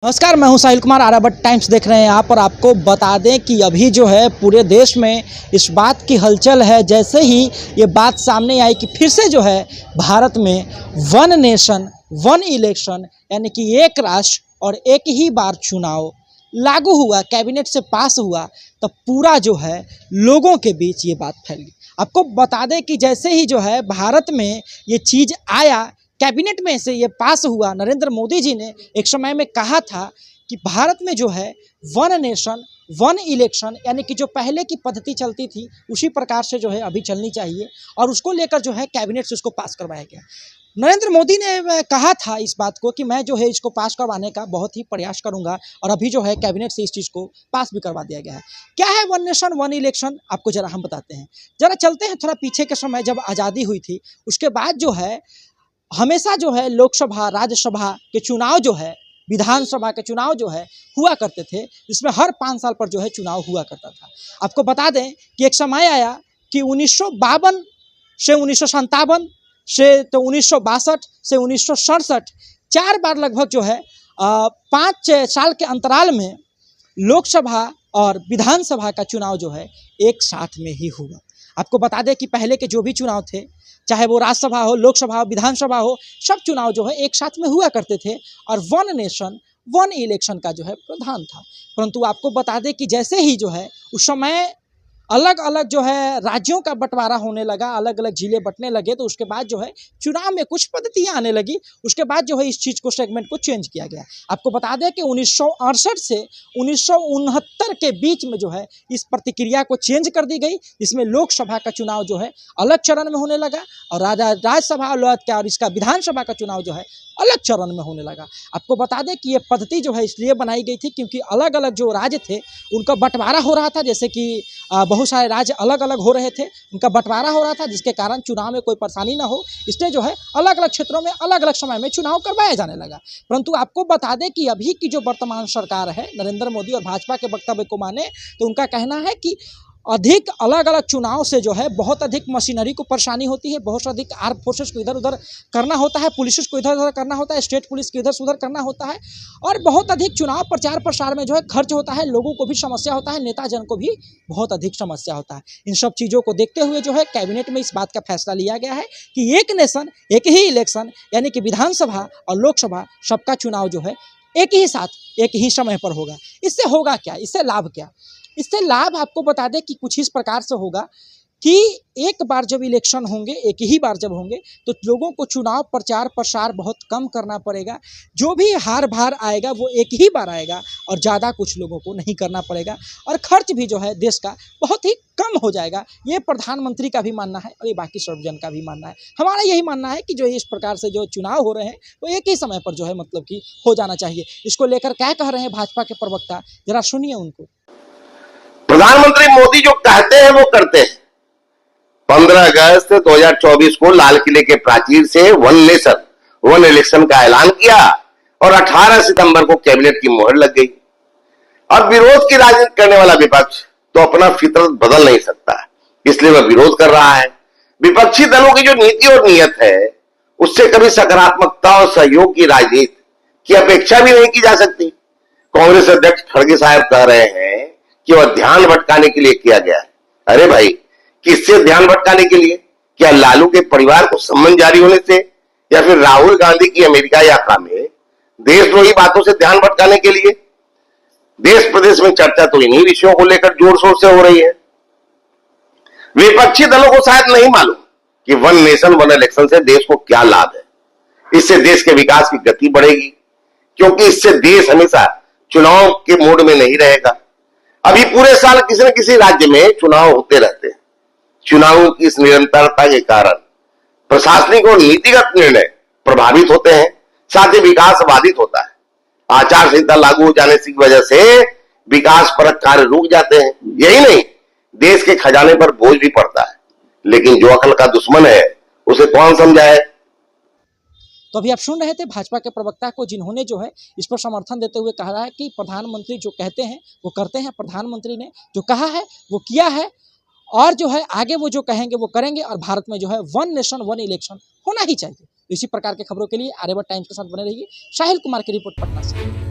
नमस्कार, मैं हूं साहिल कुमार। आर्याभट्ट टाइम्स देख रहे हैं आप। और आपको बता दें कि अभी जो है पूरे देश में इस बात की हलचल है, जैसे ही ये बात सामने आई कि फिर से जो है भारत में वन नेशन वन इलेक्शन यानी कि एक राष्ट्र और एक ही बार चुनाव लागू हुआ, कैबिनेट से पास हुआ, तो पूरा जो है लोगों के बीच ये बात फैल गई। आपको बता दें कि जैसे ही जो है भारत में ये चीज़ आया, कैबिनेट में से ये पास हुआ, नरेंद्र मोदी जी ने एक समय में कहा था कि भारत में जो है वन नेशन वन इलेक्शन यानी कि जो पहले की पद्धति चलती थी उसी प्रकार से जो है अभी चलनी चाहिए, और उसको लेकर जो है कैबिनेट से उसको पास करवाया गया। नरेंद्र मोदी ने कहा था इस बात को कि मैं जो है इसको पास करवाने का बहुत ही प्रयास करूंगा, और अभी जो है कैबिनेट से इस चीज़ को पास भी करवा दिया गया है। क्या है वन नेशन वन इलेक्शन, आपको ज़रा हम बताते हैं। ज़रा चलते हैं थोड़ा पीछे के समय, जब आज़ादी हुई थी उसके बाद जो है हमेशा जो है लोकसभा राज्यसभा के चुनाव जो है, विधानसभा के चुनाव जो है हुआ करते थे, जिसमें हर 5 साल पर जो है चुनाव हुआ करता था। आपको बता दें कि एक समय आया कि 1952 से 1957 से तो 1962 से 1967 4 बार लगभग जो है 5 साल के अंतराल में लोकसभा और विधानसभा का चुनाव जो है एक साथ में ही हुआ। आपको बता दें कि पहले के जो भी चुनाव थे, चाहे वो राज्यसभा हो, लोकसभा हो, विधानसभा हो, सब चुनाव जो है एक साथ में हुआ करते थे और वन नेशन वन इलेक्शन का जो है प्रावधान था। परंतु आपको बता दें कि जैसे ही जो है उस समय अलग अलग जो है राज्यों का बंटवारा होने लगा, अलग अलग जिले बंटने लगे, तो उसके बाद जो है चुनाव में कुछ पद्धतियाँ आने लगी। उसके बाद जो है इस चीज़ को, सेगमेंट को चेंज किया गया। आपको बता दें कि 1968 से 1969 के बीच में जो है इस प्रतिक्रिया को चेंज कर दी गई, जिसमें लोकसभा का चुनाव जो है अलग चरण में होने लगा और राज्यसभा और इसका विधानसभा का चुनाव जो है अलग चरण में होने लगा। आपको बता दें कि ये पद्धति जो है इसलिए बनाई गई थी क्योंकि अलग अलग जो राज्य थे उनका बंटवारा हो रहा था, जैसे कि बहुत सारे राज्य अलग अलग हो रहे थे, उनका बंटवारा हो रहा था, जिसके कारण चुनाव में कोई परेशानी ना हो, इसलिए जो है अलग अलग क्षेत्रों में अलग अलग समय में चुनाव करवाया जाने लगा। परंतु आपको बता दें कि अभी की जो वर्तमान सरकार है, नरेंद्र मोदी और भाजपा के वक्तव्य को माने तो उनका कहना है कि अधिक अलग अलग चुनाव से जो है बहुत अधिक मशीनरी को परेशानी होती है, बहुत अधिक आर्म फोर्सेस को इधर उधर करना होता है, पुलिस को इधर उधर करना होता है, स्टेट पुलिस को इधर से उधर करना होता है, और बहुत अधिक चुनाव प्रचार प्रसार में जो है खर्च होता है, लोगों को भी समस्या होता है, नेता जन को भी बहुत अधिक समस्या होता है। इन सब चीज़ों को देखते हुए जो है कैबिनेट में इस बात का फैसला लिया गया है कि एक नेशन एक ही इलेक्शन यानी कि विधानसभा और लोकसभा सबका चुनाव जो है एक ही साथ एक ही समय पर होगा। इससे होगा क्या, इससे लाभ क्या? इससे लाभ आपको बता दें कि कुछ इस प्रकार से होगा कि एक बार जब इलेक्शन होंगे, एक ही बार जब होंगे, तो लोगों को चुनाव प्रचार प्रसार बहुत कम करना पड़ेगा। जो भी हार भार आएगा वो एक ही बार आएगा और ज़्यादा कुछ लोगों को नहीं करना पड़ेगा, और खर्च भी जो है देश का बहुत ही कम हो जाएगा। ये प्रधानमंत्री का भी मानना है और ये बाकी सब जन का भी मानना है। हमारा यही मानना है कि जो इस प्रकार से जो चुनाव हो रहे हैं वो एक ही समय पर जो है मतलब कि हो जाना चाहिए। इसको लेकर क्या कह रहे हैं भाजपा के प्रवक्ता, जरा सुनिए उनको। प्रधानमंत्री मोदी जो कहते हैं वो करते हैं। 15 अगस्त 2024 को लाल किले के प्राचीर से वन नेशन वन इलेक्शन का ऐलान किया और 18 सितंबर को कैबिनेट की मोहर लग गई। अब विरोध की राजनीति करने वाला विपक्ष तो अपना फितरत बदल नहीं सकता, इसलिए वह विरोध कर रहा है। विपक्षी दलों की जो नीति और नीयत है उससे कभी सकारात्मकता और सहयोग की राजनीति की अपेक्षा भी नहीं की जा सकती। कांग्रेस अध्यक्ष खड़गे साहब कह रहे हैं कि वह ध्यान भटकाने के लिए किया गया है। अरे भाई, किससे ध्यान भटकाने के लिए? क्या लालू के परिवार को सम्मन जारी होने से, या फिर राहुल गांधी की अमेरिका यात्रा में देशद्रोही बातों से ध्यान भटकाने के लिए? देश प्रदेश में चर्चा तो इन्हीं विषयों को लेकर जोर शोर से हो रही है। विपक्षी दलों को शायद नहीं मालूम कि वन नेशन वन इलेक्शन से देश को क्या लाभ है। इससे देश के विकास की गति बढ़ेगी, क्योंकि इससे देश हमेशा चुनाव के मोड में नहीं रहेगा। अभी पूरे साल किसी न किसी राज्य में चुनाव होते रहते हैं। चुनावों की इस निरंतरता के कारण प्रशासनिक और नीतिगत निर्णय प्रभावित होते हैं, साथ ही विकास बाधित होता है। आचार संहिता लागू हो जाने की वजह से विकास परक कार्य रुक जाते हैं। यही नहीं, देश के खजाने पर बोझ भी पड़ता है। लेकिन जो अकल का दुश्मन है उसे कौन समझाए। तो अभी आप सुन रहे थे भाजपा के प्रवक्ता को, जिन्होंने जो है इस पर समर्थन देते हुए कहा है कि प्रधानमंत्री जो कहते हैं वो करते हैं। प्रधानमंत्री ने जो कहा है वो किया है, और जो है आगे वो जो कहेंगे वो करेंगे, और भारत में जो है वन नेशन वन इलेक्शन होना ही चाहिए। इसी प्रकार के खबरों के लिए आर्याभट्ट टाइम्स के साथ बने रहिए। साहिल कुमार की रिपोर्ट पटना से।